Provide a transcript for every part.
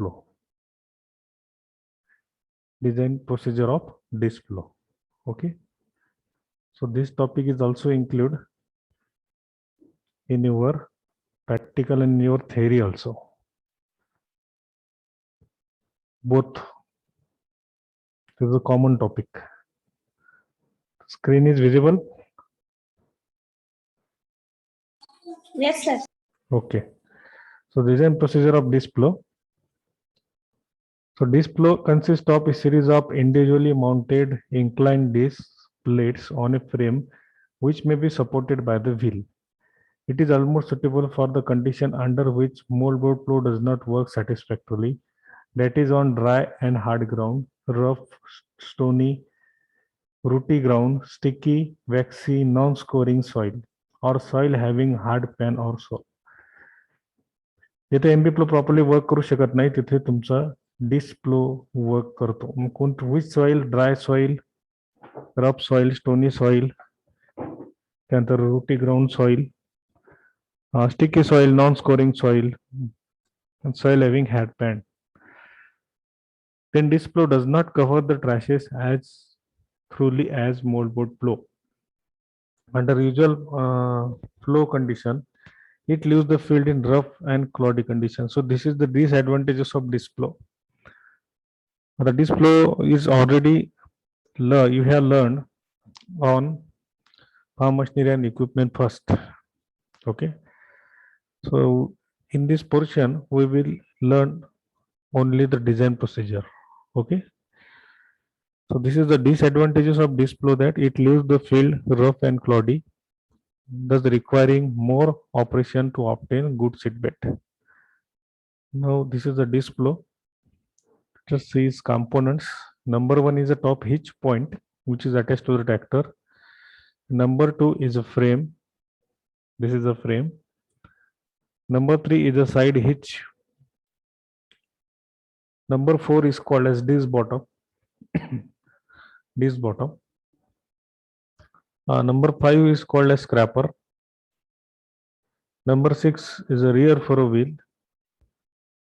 flow. Design procedure of disk flow. Okay. So this topic is also included in your practical and your theory also. Both. This is a common topic. Screen is visible? Yes, sir. Okay. So design procedure of disk flow. So disk flow consists of a series of individually mounted inclined disk plates on a frame which may be supported by the wheel. It is almost suitable for the condition under which moldboard flow does not work satisfactorily, that is on dry and hard ground, rough, stony, rooty ground, sticky, waxy, non-scoring soil, or soil having hard pan or soil. जिथे MB flow properly work करू शकत नाही तिथे तुमचा disk flow work करतो. मग which soil? Dry soil, rough soil, stony soil, त्यानंतर रूटी ground soil, sticky soil, non scoring soil, soil having hard pan. Then disk flow does not cover the trashes as thoroughly as moldboard flow. Under usual flow condition, it leaves the field in rough and cloudy condition. So this is the disadvantages of disk flow. The disk flow is already you have learned on farm machinery and equipment first. Okay. So in this portion, we will learn only the design procedure. Okay. So this is the disadvantages of disk flow, that it leaves the field rough and cloudy, thus requiring more operation to obtain good seedbed. Now this is the disk flow. Just see its components. Number one is a top hitch point, which is attached to the tractor. Number two is a frame. This is a frame. Number three is a side hitch. Number four is called as disc bottom. Disc bottom. Number five is called as scraper. Number six is a rear furrow wheel.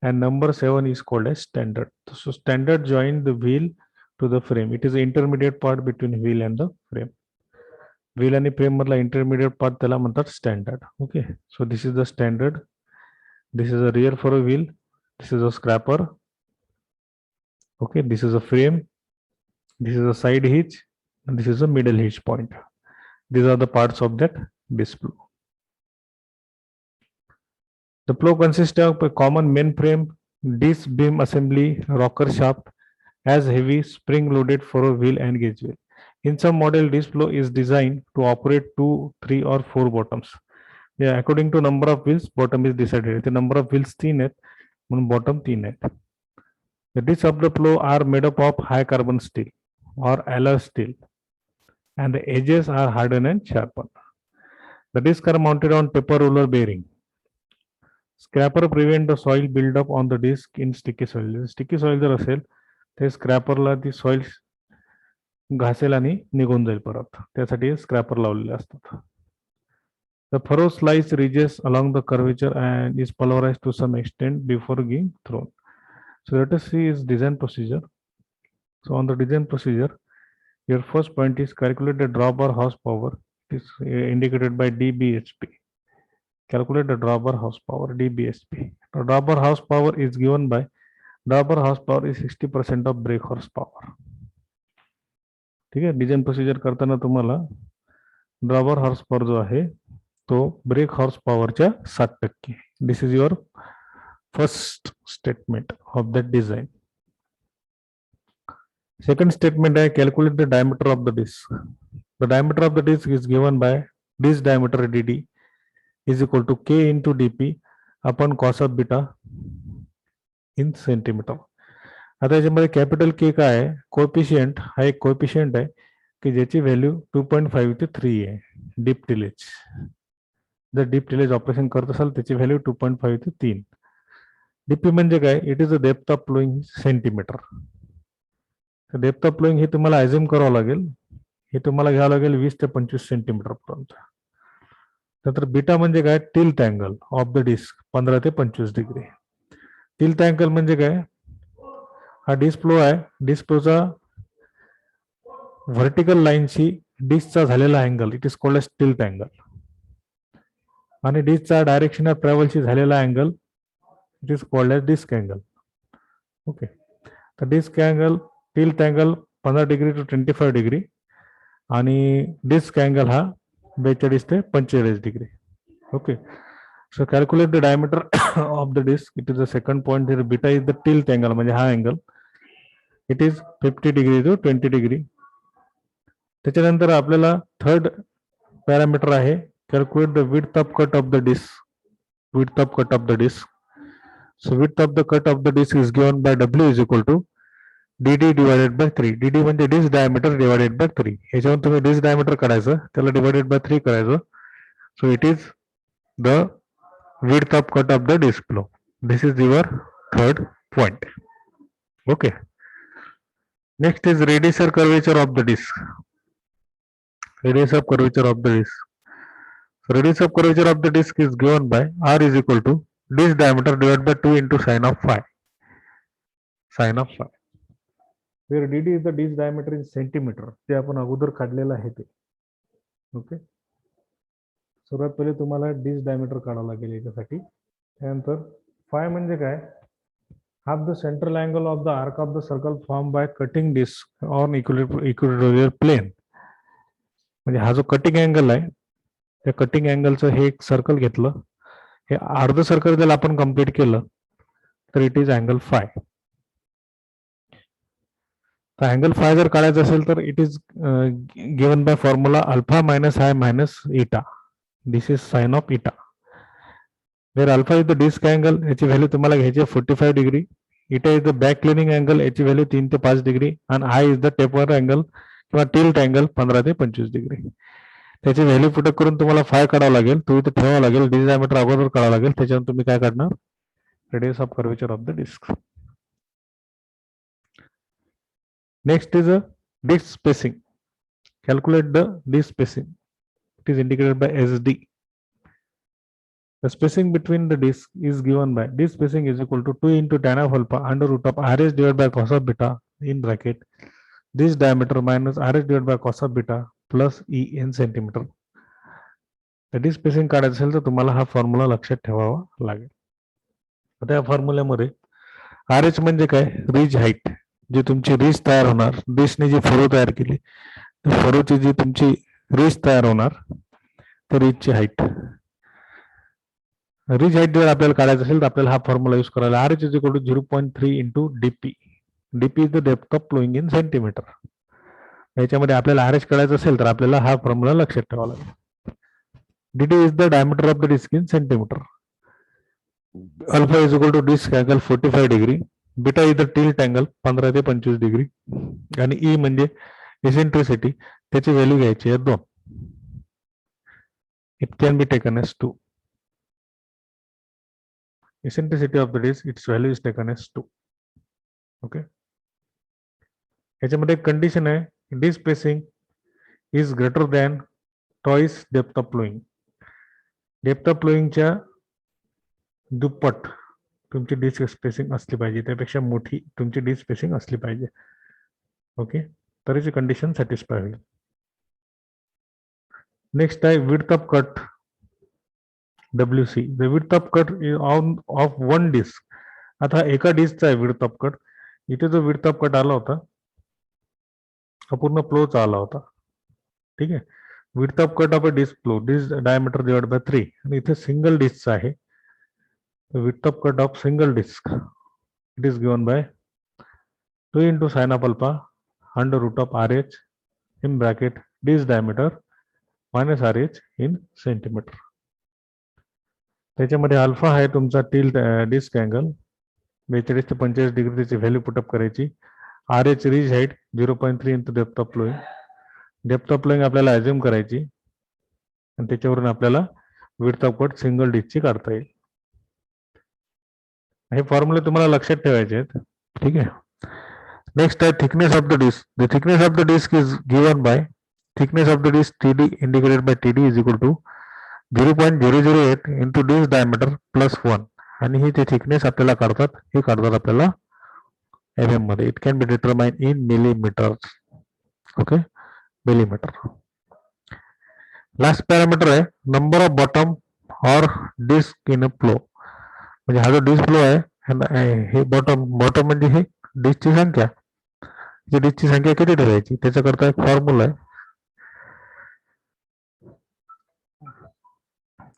And number seven is called as standard. So standard join the wheel to the frame. It is the intermediate part between wheel and the frame. Wheel and frame madla intermediate part त्याला म्हणतात standard. Okay. So this is the standard. This is a rear furrow wheel. This is a scraper. Okay. This is a frame. This is a side hitch. And this is a middle hitch point. These are the parts of that disc flow. The flow consists of a common main frame, disc beam assembly, rocker shaft, as heavy spring-loaded furrow wheel and gauge wheel. In some model, disc flow is designed to operate 2, 3, or 4 bottoms. Yeah, according to number of wheels, bottom is decided. The number of wheels 3 आहेत, म्हणून bottom 3 आहेत. The discs of the flow are made up of high carbon steel or alloy steel, and the edges are hardened and sharpened. The discs are mounted on taper roller bearing. Scraper prevent the soil buildup on the disc in sticky soil. Sticky soil जर असेल ते स्क्रॅपरला ती soil घासेल आणि निघून जाईल परत. त्यासाठी scraper लावलेले असतात. The furrow slice ridges along the curvature and is pulverized to some extent before being thrown. So let us see its design procedure. So on the design procedure, your first point is calculate the drawbar horsepower. It is indicated by DBHP. Calculate the drawbar horsepower, DBHP. The drawbar horsepower is given by drawbar horsepower is 60% of brake horsepower. ठीक है. Design procedure करताना तुम्हाला ड्रॉबर horse power जो आहे तो break horse पॉवरच्या 7%. This is your first statement of that design. Second statement आहे calculate the diameter of the disc. The diameter of the disc is given by disc diameter dd is equal to k into dp upon cos of beta in centimeter. आता याच्यामध्ये capital के काय आहे? Coefficient हा एक coefficient आहे की ज्याची value 2.5 ते 3 आहे. डीप टिलेज, जर डीप टिलेज ऑपरेशन करत असाल त्याची व्हॅल्यू 2.5 ते 3. डीपी म्हणजे काय? It is the depth of flowing centimetre. Depth of flowing हे तुम्हाला ॲझ्युम करावं लागेल. हे तुम्हाला घ्यावं लागेल 20 ते 25 सेंटीमीटर पर्यंत. नंतर बीटा म्हणजे काय? Tilt angle of the disc 15 ते 25 डिग्री. टिल्ट अँगल म्हणजे काय? हा डिस्क फ्लो आहे. डिस्क फ्लोचा व्हर्टिकल लाईनशी डिस्कचा झालेला angle it is called as tilt angle. आणि डिस्कचा डायरेक्शन ऑफ ट्रॅव्हलशी झालेला angle it is called as disc angle. Okay, तर disc angle tilt angle 15 degree to 25 degree आणि डिस्क अँगल हा 42 ते 45 degree. Okay, so calculate the diameter of the disc. It is the second point here. Beta is the tilt angle म्हणजे हा angle it is 50 degree to 20 degree. त्याच्यानंतर आपल्याला third parameter आहे calculate the width of cut of the disc. Width of cut of the disc. So width of the cut of the disc is given by W is equal to dd divided by 3. dd म्हणजे disk diameter divided by 3. ह्याच्यावर तुम्ही disk diameter काढायचं, त्याला divided by 3 करायचं. So it is the width of cut of the disc flow. This is your third point. Okay. Next is radius or curvature of the disc. Radius of curvature of the disc. So radius of curvature of the disc is given by R is equal to disc diameter divided by 2 into sine of phi. Sine of phi. Where dd is the disc diameter in centimeter. ते आपण अगोदर काढलेलं आहे ते. Okay, सर्वात पहिले तुम्हाला disk diameter काढावं लागेल याच्यासाठी. त्यानंतर फाय म्हणजे काय? Half the central angle of the arc of the circle form by cutting disc on equatorial plane. म्हणजे हा जो कटिंग अँगल आहे त्या कटिंग अँगलचं हे एक सर्कल घेतलं, हे अर्ध सर्कल जर आपण कंप्लीट केलं तर इट इज अँगल फाय. तर अँगल फाय जर काढायचं असेल तर it is given by formula alpha minus I minus eta. This is sine of eta. Where alpha is the disc angle, याची व्हॅल्यू तुम्हाला घ्यायची आहे 45 डिग्री. Eta is the back cleaning angle, याची व्हॅल्यू 3 ते 5 डिग्री. आणि I is the taper angle किंवा tilt angle 15 ते 25 डिग्री. त्याची व्हॅल्यू पुट करून तुम्हाला फाय काढावं लागेल, तो इथे ठेवावं लागेल. डिस्क डायमीटर अगोदर काढावं लागेल, त्याच्यानंतर तुम्ही काय काढणार? Radius of curvature of the disc. Next is a disc spacing. Calculate the disc spacing. It is indicated by SD. The spacing between the disc is given by disc spacing is equal to 2 into tan of alpha under root of RH divided by cos of beta in bracket this diameter minus RH divided by cos of beta plus E in centimeter. The disc spacing काढायचं असेल तर तुम्हाला हा formula लक्षात ठेवावा लागेल. आता या फॉर्म्युल्यामध्ये RH म्हणजे काय? Ridge height. जी तुमची रिज तयार होणार, डिस्कने जी फरो तयार केली, फरोची जी तुमची रिज तयार होणार तर रिजची हाईट. रिज हाईट जर आपल्याला काढायचं असेल तर आपल्याला हा फॉर्म्युला यूज करायला. R H is equal to 0.3 into DP. DP is the depth of flowing in centimetre. याच्यामध्ये आपल्याला आर एच काढायचं असेल तर आपल्याला हा फॉर्म्युला लक्षात ठेवावा लागेल. DT is the diameter of the disc in centimetre. Alpha is equal to disc angle 45 degree. Beta is the tilt angle 15 ते 25 डिग्री. आणि ई म्हणजे इसेंट्रिसिटी, त्याची व्हॅल्यू घ्यायची आहे 2. It can be taken as 2. eccentricity of the disc, its value is taken as 2. Okay. याच्यामध्ये condition आहे disc spacing is greater than twice depth of flowing. Depth of फ्लोइंगच्या दुप्पट तुमची डिस्क स्पेसिंग असली पाहिजे, त्यापेक्षा मोठी तुमची डिस्क स्पेसिंग असली पाहिजे. ओके, तरीची कंडिशन सॅटिस्फाय होईल. नेक्स्ट आहे width of cut WC. The width of cut is of one disc. आता एका डिस्कचा आहे विड्थ ऑफ कट. इथे जो विड्थ ऑफ कट आला होता हा पूर्ण फ्लोचा आला होता. ठीक आहे, width of cut of a disc flow disc diameter divide by 3. आणि इथे सिंगल डिस्कचा आहे. Width of cut of single disc it is given by 2 into sin of alpha under root of RH in bracket disc diameter minus RH in centimeter. त्याच्यामध्ये alpha आहे तुमचा tilt disk angle 42 ते 45 degree. त्याची value put up करायची. R H ridge height 0.3 into depth of flowing. Depth of flowing आपल्याला assume करायची आणि त्याच्यावरून आपल्याला विड्थ ऑफ कट सिंगल डिस्कची काढता येईल. हे फॉर्म्युले तुम्हाला लक्षात ठेवायचे आहेत. ठीक आहे. नेक्स्ट आहे thickness of the disc. The thickness of the disc is given by thickness of the disc TD indicated by TD is equal to 0.008 into disc diameter plus 1. आणि ही जे थिकनेस आपल्याला काढतात हे काढतात आपल्याला mm मध्ये. It can be determine in millimetre. Okay, millimetre. Last parameter आहे number of bottom or disc in a flow. म्हणजे हा जो डिस्क फ्लो आहे हे बॉटम म्हणजे हे डिस्कची संख्या. डिस्कची संख्या किती ठेवायची त्याच्याकरता एक फॉर्म्युला आहे.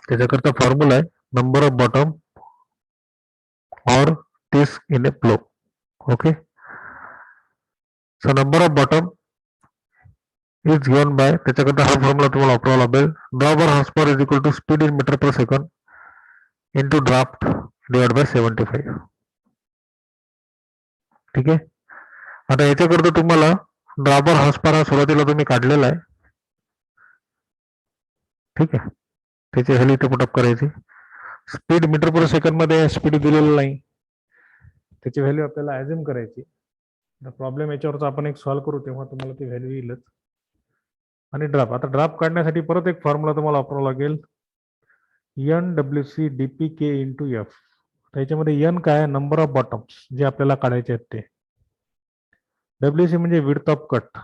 त्याच्याकरता फॉर्म्युला आहे number of bottom or disc in a flow. Okay, so number of bottom is given by, त्याच्याकरता हा फॉर्म्युला तुम्हाला वापरावा लागेल. Drawbar horse power is equal to speed in metre per second into draft divide by 75. ठीक आहे. आता याच्याकरता तुम्हाला dropper horse power हा सुरुवातीला तुम्ही काढलेला आहे. ठीक आहे, त्याची व्हॅल्यू इथे पुटअप करायची. स्पीड मीटर पर सेकंड मध्ये स्पीड दिलेलं नाही, त्याची व्हॅल्यू आपल्याला ऍझ्युम करायची. प्रॉब्लेम याच्यावरचा आपण एक सॉल्व्ह करू तेव्हा तुम्हाला ती व्हॅल्यू येईलच. आणि ड्राफ्ट, आता ड्राफ्ट काढण्यासाठी परत एक फॉर्म्युला तुम्हाला वापरावा लागेल NWC DPK इंटू एफ. त्याच्यामध्ये एन काय आहे, नंबर ऑफ बॉटम्स जे आपल्याला काढायचे आहेत ते. WC म्हणजे width of cut,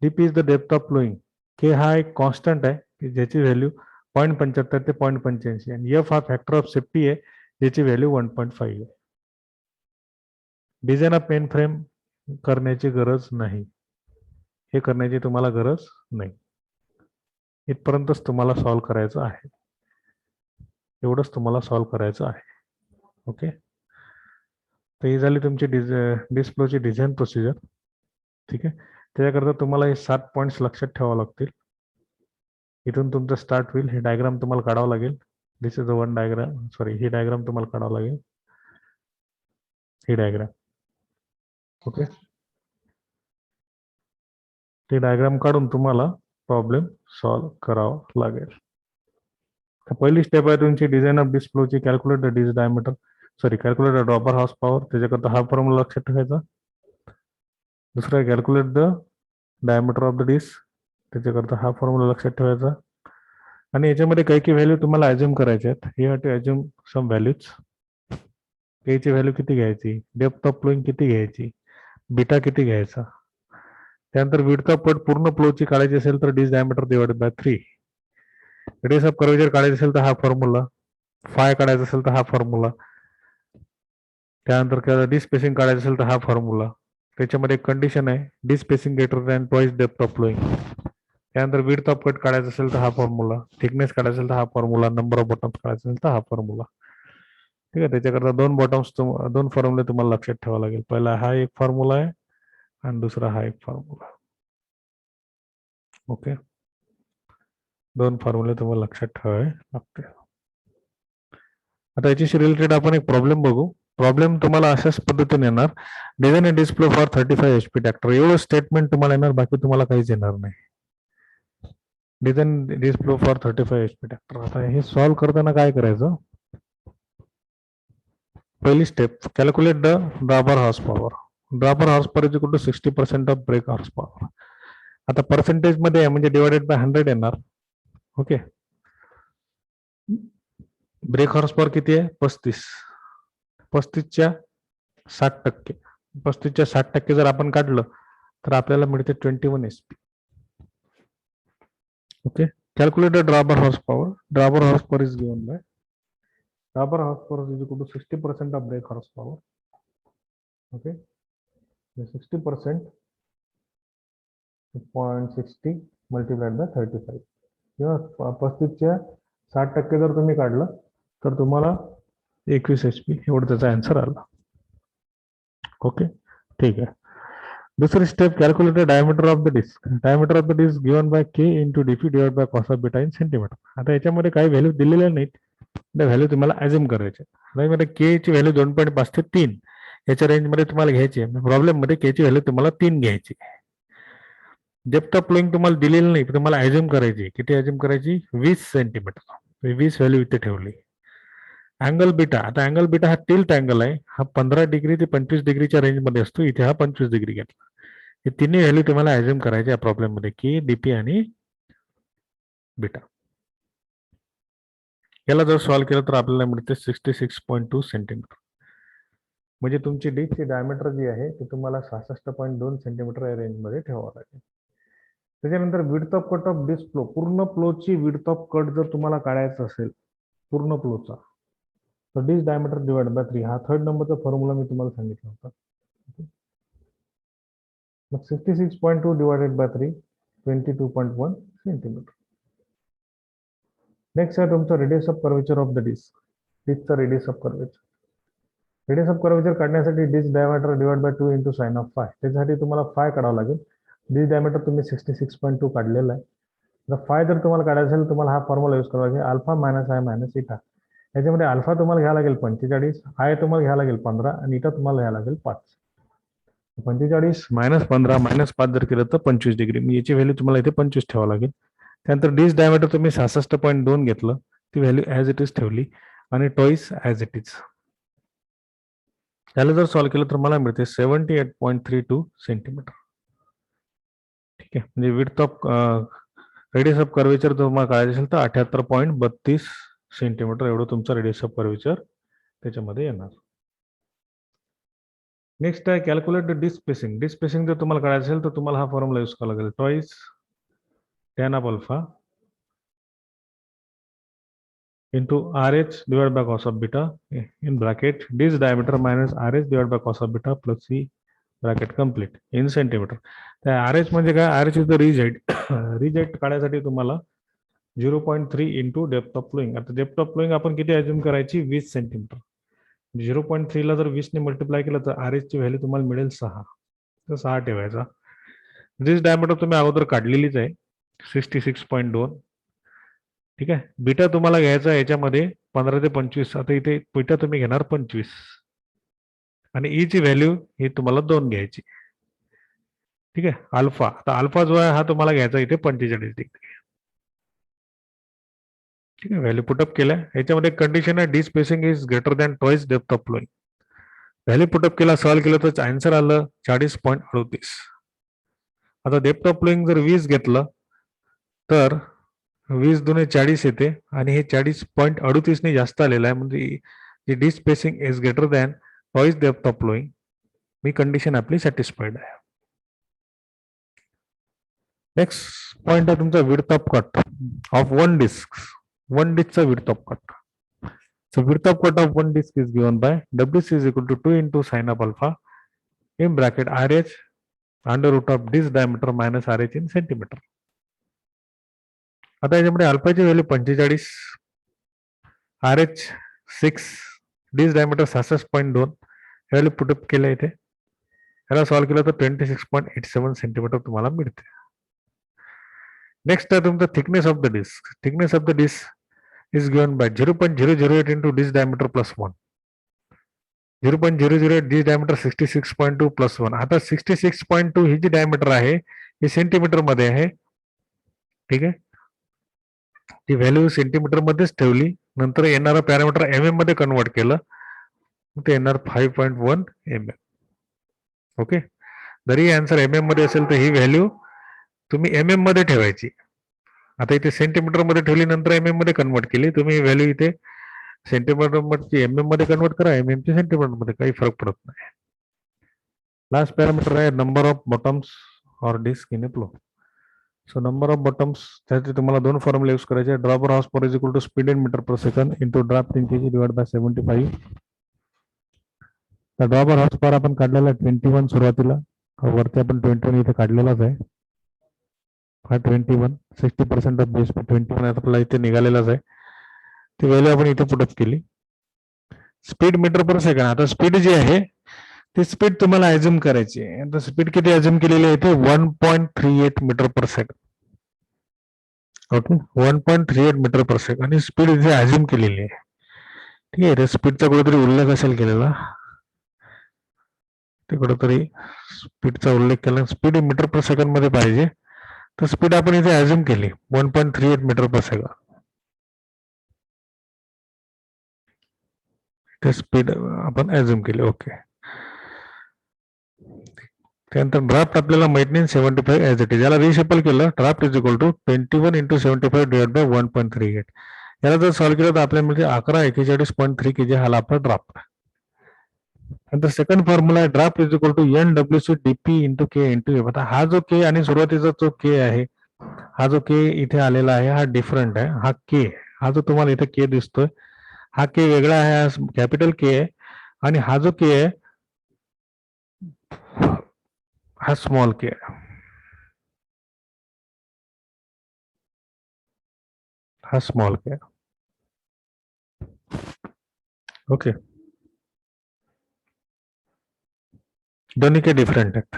DP is the depth of ploughing, K हा एक कॉन्स्टंट आहे की ज्याची व्हॅल्यू 0.75 ते 0.85 आणि एफ हा फॅक्टर ऑफ सेफ्टी आहे ज्याची व्हॅल्यू 1.5 आहे. डिझाईन ऑफ मेन फ्रेम करण्याची गरज नाही, हे करण्याची तुम्हाला गरज नाही. इथपर्यंतच तुम्हाला सॉल्व्ह करायचं आहे, एवढंच तुम्हाला सॉल्व्ह करायचं आहे. ओके, तर ही झाली तुमची डिस्प्लोची डिझाईन प्रोसिजर. ठीक आहे, त्याच्याकरता तुम्हाला हे 7 पॉईंट्स लक्षात ठेवावं लागतील. इथून तुमचं स्टार्ट होईल. हे डायग्राम तुम्हाला काढावं लागेल. This is the one diagram, sorry ही डायग्राम तुम्हाला काढावं लागेल, ही डायग्राम. ओके, ते डायग्राम काढून तुम्हाला प्रॉब्लेम सॉल्व्ह करावा लागेल. पहिली स्टेप आहे तुमची डिझाईन ऑफ डिस्प्लोची. Calculate the disc diameter, sorry calculate the drawbar horse power, त्याच्याकरता हा फॉर्म्युला लक्षात ठेवायचा. दुसरा calculate the diameter of the disc, त्याच्याकरता हा फॉर्म्युला लक्षात ठेवायचा. आणि याच्यामध्ये काही काही व्हॅल्यू तुम्हाला ॲज्युम करायच्या आहेत. हे टू ॲज्युम सम व्हॅल्यूज. केची व्हॅल्यू किती घ्यायची, डेप्थ ऑफ फ्लोईंग किती घ्यायची, बीटा किती घ्यायचा. त्यानंतर विड्थ ऑफ कट पूर्ण फ्लोची काढायची असेल तर डिस diameter divided by 3. Radius of curvature काढायचं असेल तर हा फॉर्म्युला. फाय काढायचा असेल तर हा फॉर्म्युला. त्यानंतर डिस स्पेसिंग काढायचं असेल तर हा फॉर्म्युला. त्याच्यामध्ये एक कंडिशन आहे, डिस spacing greater than twice depth of flowing. त्यानंतर विड्थ ऑफ कट काढायचं असेल तर हा फॉर्म्युला. थिकनेस काढायचं असेल तर हा फॉर्म्युला. नंबर ऑफ बॉटम्स काढायचं असेल तर हा फॉर्म्युला. ठीक आहे, त्याच्याकरता दोन फॉर्म्युले तुम्हाला लक्षात ठेवावं लागेल. पहिला हा एक फॉर्म्युला आहे आणि दुसरा हा एक फॉर्म्युला. ओके, दोन फॉर्म्युले तुम्हाला लक्षात ठेवावे लागते. आता याच्याशी रिलेटेड आपण एक प्रॉब्लेम बघू. प्रॉब्लेम तुम्हाला अशाच पद्धतीने येणार, design a disc plough for 35 HP tractor. एवढं स्टेटमेंट तुम्हाला येणार, बाकी तुम्हाला काहीच येणार नाही. Design disc plough for 35 HP tractor. आता हे सॉल्व्ह करताना काय करायचं, पहिली step calculate the drawbar horse power. Drawbar horse power is equal to 60% of brake horse power. आता पर्सेंटेज मध्ये आहे म्हणजे डिवायडेड बाय 100 येणार. ओके, ब्रेक हॉर्स पॉवर किती आहे, 35. 35च्या 60%, 35च्या 60% जर आपण काढलं तर आपल्याला मिळते 21 HP. Okay, calculate the drawbar horse power. Drawbar horse power is given by drawbar horse power is equal to 60% of brake horse power. Okay, 60% 0.60 multiplied by 35. किंवा 35च्या 60% जर तुम्ही काढलं तर तुम्हाला 21 HP एवढं त्याचा आन्सर आला. ओके, ठीक आहे. दुसरी step calculate the diameter of the disc. Diameter of the disc given by K into DP divide by cos of beta in centimetre. आता याच्यामध्ये काही व्हॅल्यू दिलेल्या नाहीत, त्या व्हॅल्यू तुम्हाला ॲझ्युम करायचे. त्यामध्ये के ची व्हॅल्यू 2.5 ते 3 याच्या रेंजमध्ये तुम्हाला घ्यायची आहे. प्रॉब्लेम मध्ये के ची व्हॅल्यू तुम्हाला 3 घ्यायची. डेप्थ ऑफ फ्लोईंग तुम्हाला दिलेलं नाही, तुम्हाला ॲझ्युम करायची. किती ॲझ्युम करायची, 20 सेंटीमीटर. 20 व्हॅल्यू इथे ठेवली. अँगल बीटा, आता अँगल बीटा हा टिल्ट अँगल आहे, हा 15 डिग्री ते 25 डिग्रीच्या रेंजमध्ये असतो. इथे हा 25 डिग्री घेतला. हे तिन्ही व्हॅल्यू तुम्हाला ॲझ्युम करायचे या प्रॉब्लेम मध्ये, की डीपी आणि बीटा. याला जर सॉल्व्ह केलं तर आपल्याला मिळते 66.2 सेंटीमीटर. म्हणजे तुमची डिस्कची डायमीटर जी आहे ती तुम्हाला 66.2 सेंटीमीटर या रेंजमध्ये ठेवावं लागेल. त्याच्यानंतर width of cut of disc flow, पूर्ण फ्लोची विड्थ ऑफ कट जर तुम्हाला काढायचं असेल पूर्ण फ्लोचा, तर डिस्क डायमीटर डिवाइड बाय 3 हा 3rd नंबरचा फॉर्म्युला मी तुम्हाला सांगितला होता. मग 66.2 डिवाइडेड बाय 3 22.1 सेंटीमीटर. नेक्स्ट आहे तुमचं radius of curvature of the डिस्कचा radius of curvature. Radius of curvature काढण्यासाठी disc diameter divide by 2 into sine of phi, त्याच्यासाठी तुम्हाला फाय काढावं लागेल. डिस्क डायमीटर तुम्ही 66.2 काढलेला आहे. जर फाय जर तुम्हाला काढायचं असेल तुम्हाला हा फॉर्म्युला यूज करावा लागेल, अल्फा मायनस आय मायनस इटा. याच्यामध्ये अल्फा तुम्हाला घ्यावा लागेल 45, आय तुम्हाला घ्यावा लागेल 15 आणि इटा तुम्हाला घ्यावा लागेल 5. 45 मायनस 15 मायनस 5 जर केलं तर 25 डिग्री. मी याची व्हॅल्यू तुम्हाला इथे 25 ठेवावं लागेल. त्यानंतर डिस्क डायमीटर तुम्ही 66.2 घेतलं, ती व्हॅल्यू ॲज इट इज ठेवली आणि टॉईस ॲज इट इज. त्याला जर सॉल्व्ह केलं तर मला मिळते 78.32 सेंटीमीटर. ठीक आहे, म्हणजे width of radius of curvature तुम्हाला काढायचं असेल तर 78.32 सेंटीमीटर एवढं तुमचं रेडियस ऑफ कर्वेचर त्याच्यामध्ये येणार. नेक्स्ट आहे calculate the disc spacing. Disc spacing जर तुम्हाला काढायचं असेल तर तुम्हाला हा फॉर्म्युला यूज करावा लागेल, twice tan of alpha into RH divided by cos of beta in bracket disk diameter minus RH divided by cos of beta plus C bracket complete in centimeter. तर RH म्हणजे काय, RH is the ridge height. Ridge height काढण्यासाठी तुम्हाला 0.3 into depth of flowing. आता depth of flowing आपण किती assume करायची, 20 centimetre. 0.3 ला जर 20 ने मल्टिप्लाय केलं तर RH ची व्हॅल्यू तुम्हाला मिळेल 6. तर 6 ठेवायचा. डिस्क डायमीटर तुम्ही अगोदर काढलेलीच आहे 66.2. ठीक आहे, बीटा तुम्हाला घ्यायचा याच्यामध्ये 15 ते 25. आता इथे बीटा तुम्ही घेणार 25 आणि ई ची व्हॅल्यू ही तुम्हाला 2 घ्यायची. ठीक आहे, अल्फा, आता अल्फा जो आहे हा तुम्हाला घ्यायचा इथे 45 डिग्री. ठीक आहे, व्हॅल्यू पुटअप केल्या. याच्यामध्ये कंडिशन आहे D spacing is greater than twice depth of flowing. Value put up केला, सॉल्व्ह केलं तर आन्सर आलं 40.38. आता डेप्थ ऑफ फ्लोइंग जर 20 घेतलं तर 20 दुने 40 येते आणि हे 40.38 ने जास्त आलेलं आहे, म्हणजे D spacing is greater than twice depth of ploughing. मी कंडिशन आपली सॅटिस्फाईड आहे. नेक्स्ट पॉइंट आहे तुमचा width of cut of one disc. One डिस्कचा width of cut. So width of cut of one disk is given by WC is equal to 2 into sin of alpha in bracket RH under root of disk diameter minus RH in centimeter. आता याच्यामध्ये अल्फाची value 45, RH 6, disc diameter 66.2 value put up केल्या इथे. याला solve केलं तर 26.87 centimetre तुम्हाला मिळते. नेक्स्ट आहे तुमचा thickness of the disc. Thickness of the disc is given by 0.008 into disk diameter plus 1. 0.008 disk diameter 66.2 plus 1. आता 66.2 ही जी डायमीटर आहे ही सेंटीमीटर मध्ये आहे. ठीक आहे, ती व्हॅल्यू सेंटीमीटर मध्येच ठेवली. नंतर येणारा पॅरामीटर mm मध्ये कन्वर्ट केलं, ते येणार 5.1 mm. ओके, जरी आन्सर mm मध्ये असेल तर ही व्हॅल्यू तुम्ही mm मध्ये ठेवायची. आता इथे सेंटीमीटर मध्ये ठेवली, नंतर एम एम मध्ये कन्वर्ट केली. तुम्ही व्हॅल्यू इथे सेंटीमीटर मध्ये एम एम मध्ये कन्वर्ट करा, एम एम ची सेंटीमीटर मध्ये, काही फरक पडत नाही. लास्ट पॅरामीटर आहे number of bottoms or disc in a flow. So number of bottoms, त्याचे तुम्हाला 2 फॉर्म्युला यूज करायचे. Drawbar horse power is equal to speed in metre per second into draft in kg divide by 75. तर drop पर horse पर आपण काढलेला 21 सुरुवातीला, वरती आपण 21 इथे काढलेलाच आहे. हा 21, 60% ऑफ बेस 21 आपल्याला इथे निघालेलाच आहे. ती व्हॅल्यू आपण इथे पुटअप केली. Speed metre per second. आता स्पीड जी आहे ती स्पीड तुम्हाला अज्युम करायची आहे. आता स्पीड किती अज्युम केलेली आहे इथे 1.38 metre per second. Okay, 1.38 metre per second आणि स्पीड इथे अज्युम केलेली आहे. ठीक आहे, स्पीडचा कुठेतरी उल्लेख असेल केलेला, ते कुठेतरी स्पीडचा उल्लेख केला. स्पीड मीटर पर सेकंड मध्ये पाहिजे, तर स्पीड आपण इथे अज्युम केली 1.38 मीटर पर सेकंड. ते स्पीड आपण अज्युम केली. ओके, त्यानंतर ड्राफ्ट आपल्याला माहित नाही 75 ऍज इट इज. याला रिशफल केलं, draft is equal to 21 into 75 divide by 1.38. याला जर सॉल्व्ह केलं तर आपल्याला मिळते 1141.3 kJ हा आपला ड्राफ्ट. नंतर सेकंड फॉर्म्युला आहे draft is equal to NWC DP into K into A. आता हा जो के आणि सुरुवातीचा जो के आहे, हा जो के इथे आलेला आहे हा डिफरंट आहे. हा के, हा जो तुम्हाला इथे के दिसतोय, हा के वेगळा आहे, हा कॅपिटल के आहे. आणि हा जो के आहे हा स्मॉल के आहे, हा स्मॉल के आहे. ओके, दोन्ही के डिफरंट आहेत.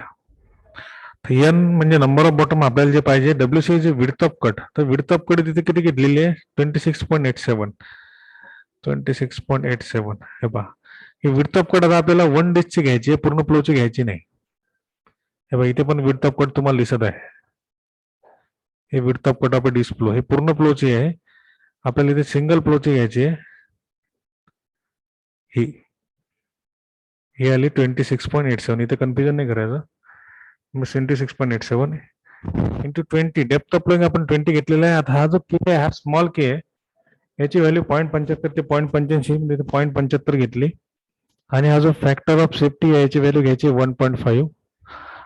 एन म्हणजे नंबर ऑफ बॉटम आपल्याला जे पाहिजे. डब्ल्यूसी जे विड्थ ऑफ कट, तर विड्थ ऑफ कट तिथे किती घेतलेली आहे 26.87. 26.87 हे पहा, ही विड्थ ऑफ कट आता आपल्याला 1 डिस्कची घ्यायची आहे, पूर्ण फ्लोची घ्यायची नाही. हे बघा इथे पण विड्थ ऑफ कट तुम्हाला दिसत आहे. हे width of cut of disc flow, हे पूर्ण फ्लोची आहे. आपल्याला इथे सिंगल फ्लोची घ्यायची आहे. ही आली 26.87. इथे कन्फ्युजन नाही करायचं. मग 26.87 इंटू 20 डेप्थ ऑफ फ्लोइंग आपण 20 घेतलेला आहे. आता हा जो के आहे हा स्मॉल के आहे, याची व्हॅल्यू 0.75 ते 0.85 0.75 घेतली. आणि हा जो फॅक्टर ऑफ सेफ्टी आहे याची व्हॅल्यू घ्यायची 1.5.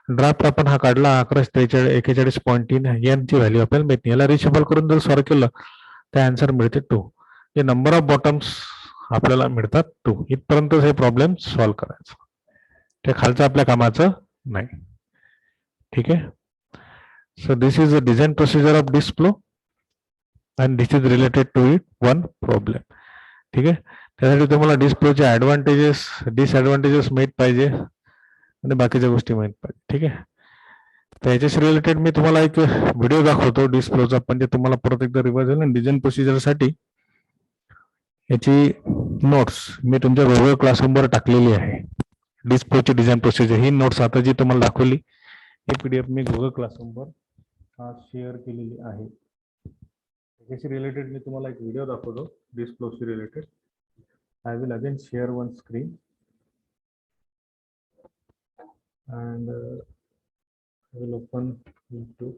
ड्राफ्ट आपण हा काढला 1141.3. यांची व्हॅल्यू आपल्याला माहिती. याला रिशफल करून जर सॉल्व्ह केलं तर आन्सर मिळते 2. हे नंबर ऑफ बॉटम्स आपल्याला मिळतात 2. इथपर्यंत हे प्रॉब्लेम सॉल्व्ह करायचं, ते खालचं आपल्या कामाचं नाही. ठीक आहे. So this is the design procedure of disk flow and this is related to it one problem. ठीक आहे. त्यासाठी तुम्हाला डिस्क फ्लोचे ऍडव्हान्टेजेस डिसएडव्हान्टेजेस माहित पाहिजे आणि बाकीच्या गोष्टी माहित पाहिजे. ठीक आहे. तर याच्याशी रिलेटेड मी तुम्हाला एक व्हिडिओ दाखवतो डिस्क फ्लोचा, म्हणजे तुम्हाला परत एकदा रिवाइज होईल. डिझाईन प्रोसिजरसाठी याची नोट्स मी तुमच्या वेगवेगळ्या क्लासरूमवर टाकलेली आहे. डिस्क फ्लोची डिझाईन प्रोसिजर ही नोट्स आता जी तुम्हाला दाखवली ही PDF मी गुगल क्लासरूमवर शेअर केलेली आहे. त्याच्याशी रिलेटेड मी तुम्हाला एक व्हिडिओ दाखवतो डिस्क फ्लोशी related. I will again share one screen and I will open YouTube.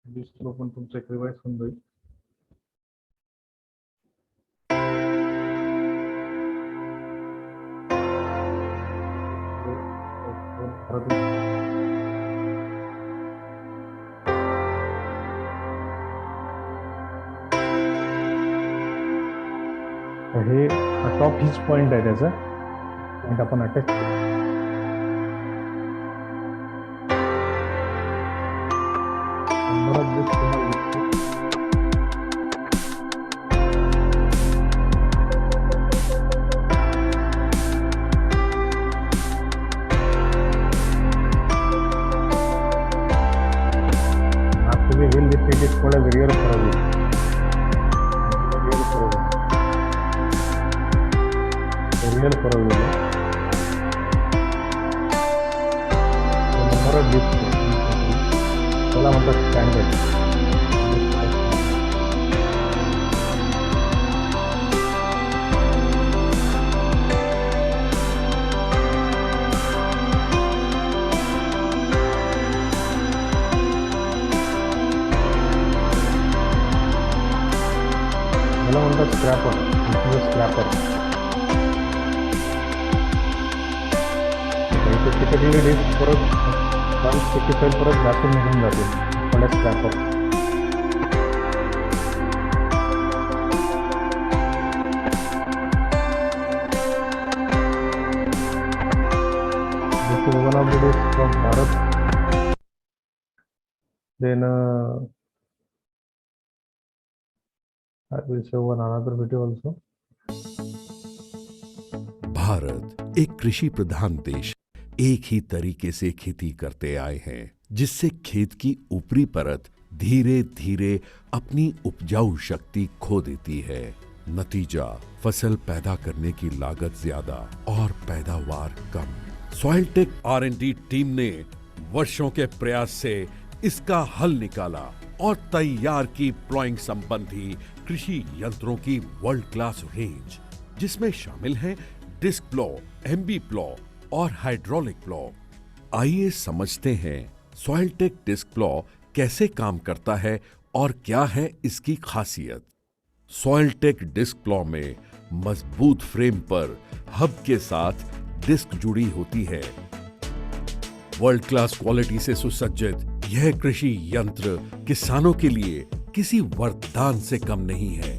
Disk flow पण तुमचा एक रिवाइज होऊन जाईल. हे टॉप हिच पॉइंट आहे त्याचा, पॉइंट आपण अटॅच करू. आपके हिल लिस्ट थोड़ा वेरियर करोगे रियल करोगे नंबर ऑफ डिस्क त्याला म्हणतात स्टँडर्ड. त्याला म्हणतात स्क्रॅपर. टिपिकली डिस्क परत 155 परत घासून निघून जाते थोड्या scraper. This is one of the discs from Bharat. Then I will show one another video also. Bharat एक कृषि प्रधान देश एक ही तरीके से खेती करते आए हैं, जिससे खेत की ऊपरी परत धीरे धीरे अपनी उपजाऊ शक्ति खो देती है. नतीजा फसल पैदा करने की लागत ज्यादा और पैदावार कम. सॉइलटेक R&D टीम ने वर्षों के प्रयास से इसका हल निकाला और तैयार की प्लॉइंग संबंधी कृषि यंत्रों की वर्ल्ड क्लास रेंज, जिसमें शामिल हैं डिस्क प्लो, MB प्लो, और हाइड्रोलिक प्लॉ। आइए समझते हैं सॉइल टेक डिस्क प्लॉ कैसे काम करता है और क्या है इसकी खासियत। सॉइल टेक डिस्क प्लॉ में मजबूत फ्रेम पर हब के साथ डिस्क जुड़ी होती है। वर्ल्ड क्लास क्वालिटी से सुसज्जित यह कृषि यंत्र किसानों के लिए किसी वरदान से कम नहीं है।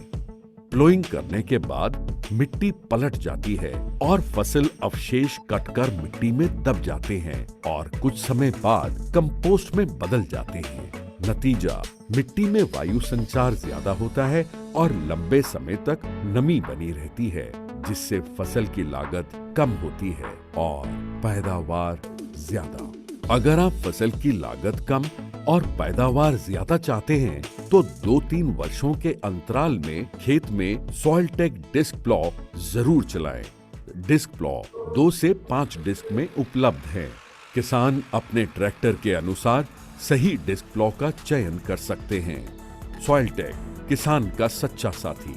प्लोइंग करने के बाद मिट्टी पलट जाती है और फसल अवशेष कटकर मिट्टी में दब जाते हैं और कुछ समय बाद कंपोस्ट में बदल जाते हैं। नतीजा, मिट्टी में वायु संचार ज्यादा होता है और लंबे समय तक नमी बनी रहती है, जिससे फसल की लागत कम होती है और पैदावार ज्यादा। अगर आप फसल की लागत कम और पैदावार ज्यादा चाहते हैं तो 2-3 वर्षों के अंतराल में खेत में सॉइल टेक डिस्क प्लॉ जरूर चलाएं। डिस्क प्लॉ 2 से 5 डिस्क में उपलब्ध है। किसान अपने ट्रैक्टर के अनुसार सही डिस्क प्लॉ का चयन कर सकते हैं। सॉइल टेक, किसान का सच्चा साथी।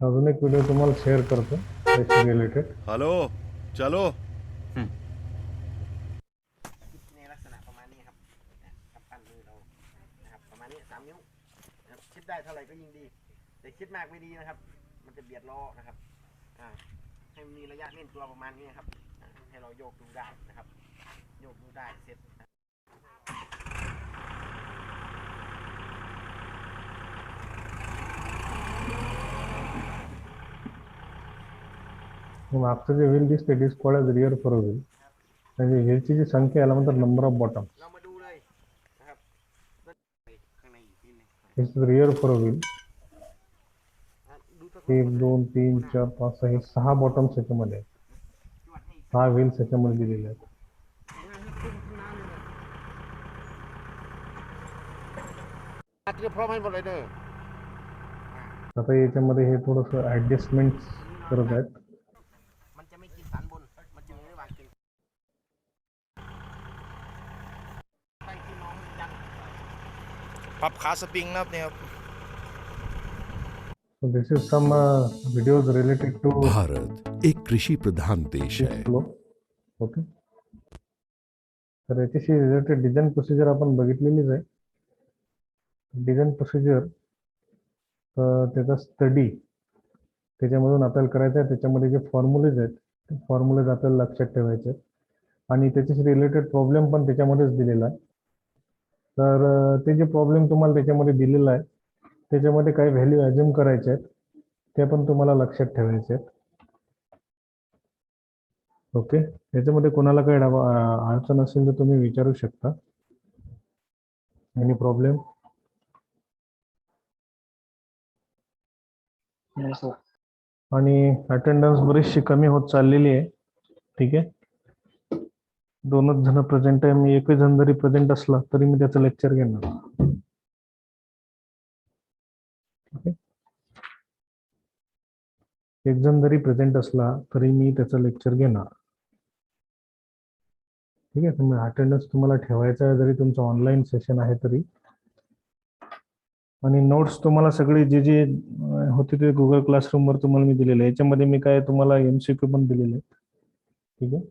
अजून एक व्हिडिओ तुम्हाला शेअर करतो त्याशी रिलेटेड. हेलो चलो ในลักษณะประมาณนี้ครับกับปั้นมือเรานะครับประมาณนี้3 นิ้วนะครับคิดได้เท่าไหร่ก็ยิ่งดีแต่คิดมากไม่ดีนะครับมันจะเบียดล้อนะครับให้มันมีระยะเล่นตัวประมาณนี้ครับให้เราโยกดูได้นะครับโยกดูได้เสร็จ मागचं जे व्हील दिसते disc called as rear furrow wheel. म्हणजे व्हीलची जी संख्या याला म्हणतात number of bottom. เรามาดูเลยนะครับข้างในอีกนิดนึง this is rear furrow wheel. ดูสัก 1 2 3 4 5 6 हे 6 बॉटम्स याच्यामध्ये आहेत. 6 व्हील्स याच्यामध्ये दिलेले आहेत.เตรียมพร้อมให้หมดเลยเด้อ आता याच्यामध्ये हे थोडंसं ऍडजस्टमेंट करत आहेत. มันจะไม่กินสันบนมันจะไม่วางกินตั้งที่น้องจัง ปรับขาสปริงนะครับเนี่ยครับ So this is some videos related to Bharat एक कृषि प्रधान देश है। flow. ओके. तर याच्याशी रिलेटेड डिझाईन प्रोसिजर आपण बघितलेलीच आहे. डिझाईन प्रोसिजर त्याचा स्टडी त्याच्यामधून आपल्याला करायचं आहे. त्याच्यामध्ये जे फॉर्म्युलेज आहेत ते फॉर्म्युलेज आपल्याला लक्षात ठेवायचे आहेत आणि त्याच्याशी रिलेटेड प्रॉब्लेम पण त्याच्यामध्येच दिलेला आहे. तर ते जे प्रॉब्लेम तुम्हाला त्याच्यामध्ये दिलेला आहे त्याच्यामध्ये काही व्हॅल्यू ॲज्युम करायचे आहेत ते पण तुम्हाला लक्षात ठेवायचे आहेत. ओके. याच्यामध्ये कोणाला काही अडचण असेल तर तुम्ही विचारू शकता. Any problem? आणि अटेंडन्स बरीचशी कमी होत चाललेली आहे. ठीक आहे. 2च जण प्रेझेंट आहे. मी एकही जण जरी प्रेझेंट असला तरी मी त्याचं लेक्चर घेणार. ठीक आहे. एक जण जरी प्रेझेंट असला तरी मी त्याचं लेक्चर घेणार. ठीक आहे. तुम्ही अटेंडन्स तुम्हाला ठेवायचा आहे जरी तुमचं ऑनलाईन सेशन आहे तरी. आणि नोट्स तुम्हाला सगळे जे जे होते ते गुगल क्लासरूमवर तुम्हाला मी दिलेले आहे. याच्यामध्ये मी काय तुम्हाला MCQ पण दिलेले आहे. ठीक आहे.